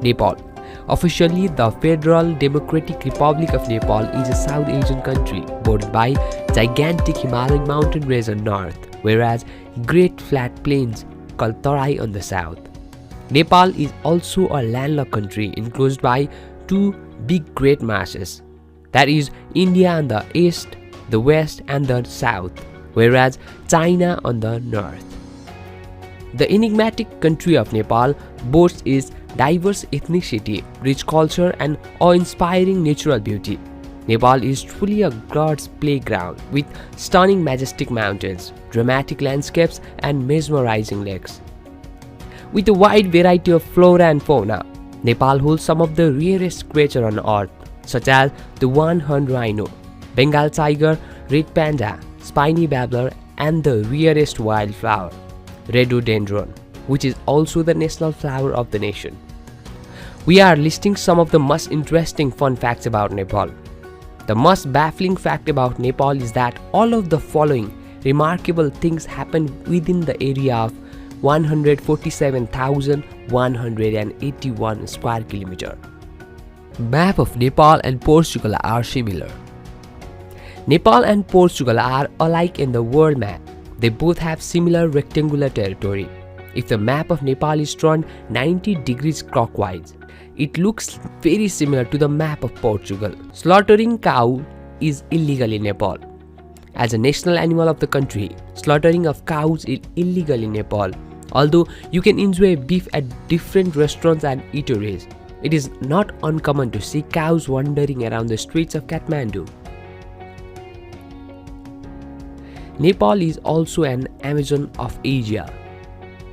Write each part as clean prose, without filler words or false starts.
Nepal. Officially, the Federal Democratic Republic of Nepal is a South Asian country bordered by gigantic Himalayan mountain range on north, whereas Great Flat Plains called Tarai on the south. Nepal is also a landlocked country enclosed by two big great masses, that is India on the east, the west and the south, whereas China on the north. The enigmatic country of Nepal boasts its diverse ethnicity, rich culture and awe-inspiring natural beauty. Nepal is truly a God's playground with stunning majestic mountains, dramatic landscapes and mesmerizing lakes. With a wide variety of flora and fauna, Nepal holds some of the rarest creatures on earth, such as the one-horned rhino, Bengal tiger, red panda, spiny babbler and the rarest wildflower, rhododendron, which is also the national flower of the nation. We are listing some of the most interesting fun facts about Nepal. The most baffling fact about Nepal is that all of the following remarkable things happen within the area of 147,181 square kilometers. Map of Nepal and Portugal are similar. Nepal and Portugal are alike in the world map. They both have similar rectangular territory. If the map of Nepal is drawn 90 degrees clockwise, it looks very similar to the map of Portugal. Slaughtering cow is illegal in Nepal. As a national animal of the country, slaughtering of cows is illegal in Nepal, although you can enjoy beef at different restaurants and eateries. It is not uncommon to see cows wandering around the streets of Kathmandu. Nepal is also an Amazon of Asia.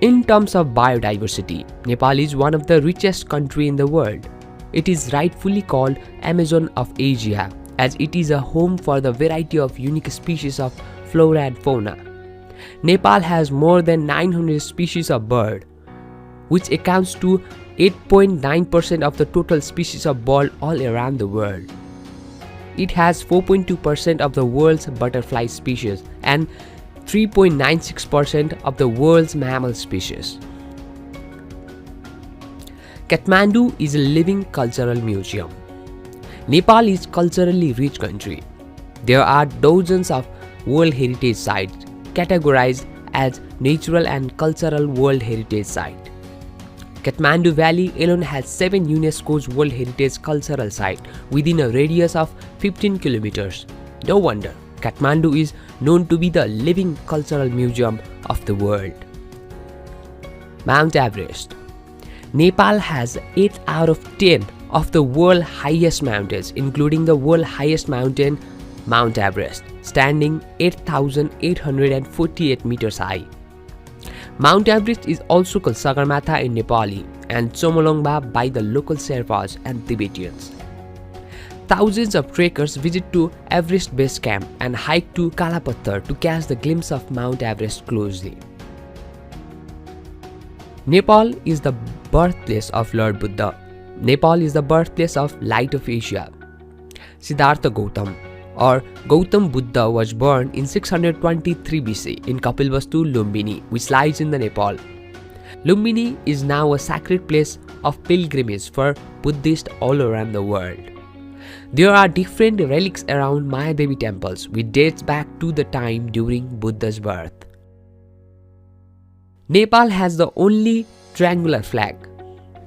In terms of biodiversity, Nepal is one of the richest countries in the world. It is rightfully called Amazon of Asia, as it is a home for the variety of unique species of flora and fauna. Nepal has more than 900 species of bird, which accounts to 8.9% of the total species of bird all around the world. It has 4.2% of the world's butterfly species and 3.96% of the world's mammal species. Kathmandu is a living cultural museum. Nepal is a culturally rich country. There are dozens of World Heritage Sites categorized as Natural and Cultural World Heritage Sites. Kathmandu Valley alone has 7 UNESCO's World Heritage Cultural Sites within a radius of 15 kilometers. No wonder Kathmandu is known to be the living cultural museum of the world. Mount Everest. Nepal has 8 out of 10 of the world's highest mountains, including the world's highest mountain, Mount Everest, standing 8,848 meters high. Mount Everest is also called Sagarmatha in Nepali and Chomolungma by the local Sherpas and Tibetans. Thousands of trekkers visit to Everest Base Camp and hike to Kalapathar to catch the glimpse of Mount Everest closely. Nepal is the birthplace of Lord Buddha. Nepal is the birthplace of Light of Asia. Siddhartha Gautam or Gautam Buddha was born in 623 BC in Kapilvastu, Lumbini, which lies in the Nepal. Lumbini is now a sacred place of pilgrimage for Buddhists all around the world. There are different relics around Mayadevi temples, which dates back to the time during Buddha's birth. Nepal has the only triangular flag.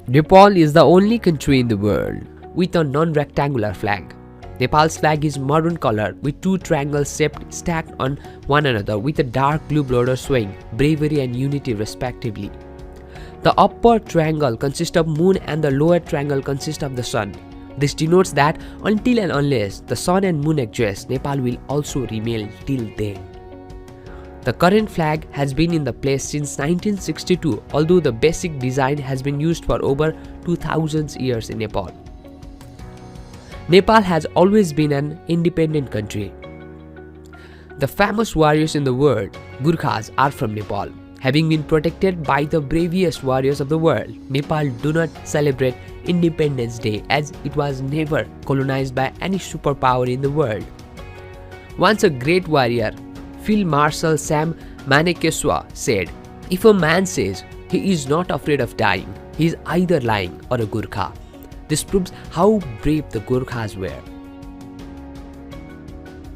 Nepal is the only country in the world with a non-rectangular flag. Nepal's flag is maroon color with 2 triangles shaped stacked on one another with a dark blue border showing bravery and unity respectively. The upper triangle consists of moon and the lower triangle consists of the sun. This denotes that until and unless the sun and moon exist, Nepal will also remain till then. The current flag has been in the place since 1962, although the basic design has been used for over 2000 years in Nepal. Nepal has always been an independent country. The famous warriors in the world, Gurkhas, are from Nepal. Having been protected by the bravest warriors of the world, Nepal do not celebrate Independence Day as it was never colonized by any superpower in the world. Once a great warrior, Field Marshal Sam Manekeswa said, "If a man says he is not afraid of dying, he is either lying or a Gurkha. This proves how brave the Gurkhas were.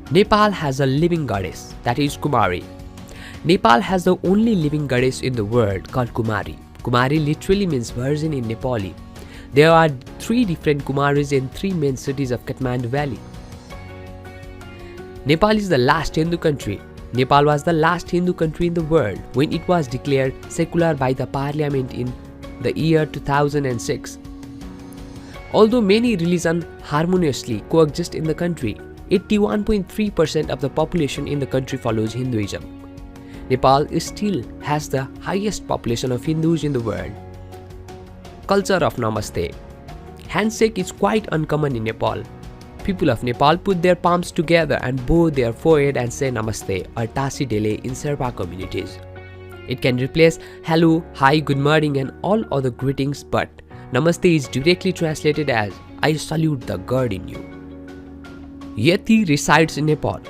Nepal has a living goddess, that is Kumari. Nepal has the only living goddess in the world called Kumari. Kumari literally means virgin in Nepali. There are 3 different Kumaris in 3 main cities of Kathmandu Valley. Nepal is the last Hindu country. Nepal was the last Hindu country in the world when it was declared secular by the parliament in the year 2006. Although many religions harmoniously coexist in the country, 81.3% of the population in the country follows Hinduism. Nepal still has the highest population of Hindus in the world. Culture of Namaste. Handshake is quite uncommon in Nepal. People of Nepal put their palms together and bow their forehead and say Namaste or Tasi Dele in Sherpa communities. It can replace hello, hi, good morning and all other greetings, but Namaste is directly translated as I salute the God in you. Yeti resides in Nepal.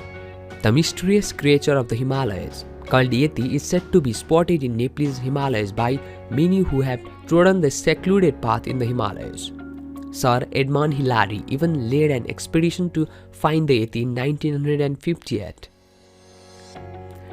The mysterious creature of the Himalayas, called Yeti, is said to be spotted in Nepalese Himalayas by many who have trodden the secluded path in the Himalayas. Sir Edmund Hillary even led an expedition to find the Yeti in 1958.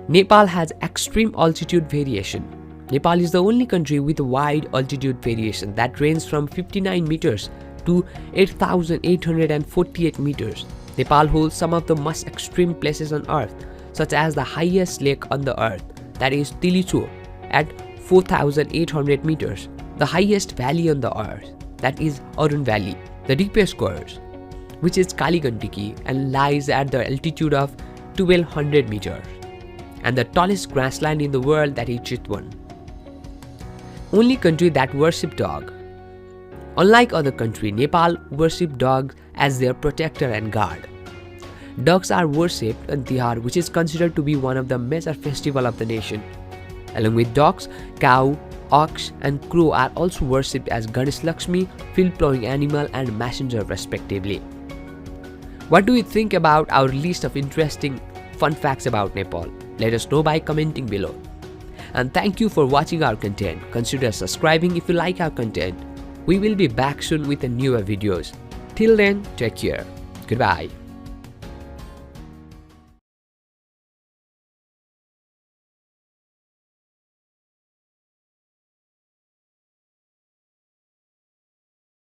Nepal has extreme altitude variation. Nepal is the only country with a wide altitude variation that ranges from 59 meters to 8,848 meters. Nepal holds some of the most extreme places on earth, such as the highest lake on the earth, that is Tilicho, at 4,800 meters, the highest valley on the earth, that is Arun Valley, the deepest gorge, which is Kaligandaki and lies at the altitude of 1,200 meters, and the tallest grassland in the world, that is Chitwan. Only country that worship dog. Unlike other countries, Nepal worship dogs as their protector and guard. Dogs are worshipped on Tihar, which is considered to be one of the major festivals of the nation. Along with dogs, cow, ox and crow are also worshipped as Ganesh Lakshmi, field-plowing animal and messenger respectively. What do you think about our list of interesting fun facts about Nepal? Let us know by commenting below. And thank you for watching our content. Consider subscribing if you like our content. We will be back soon with newer videos. Till then, take care. Goodbye.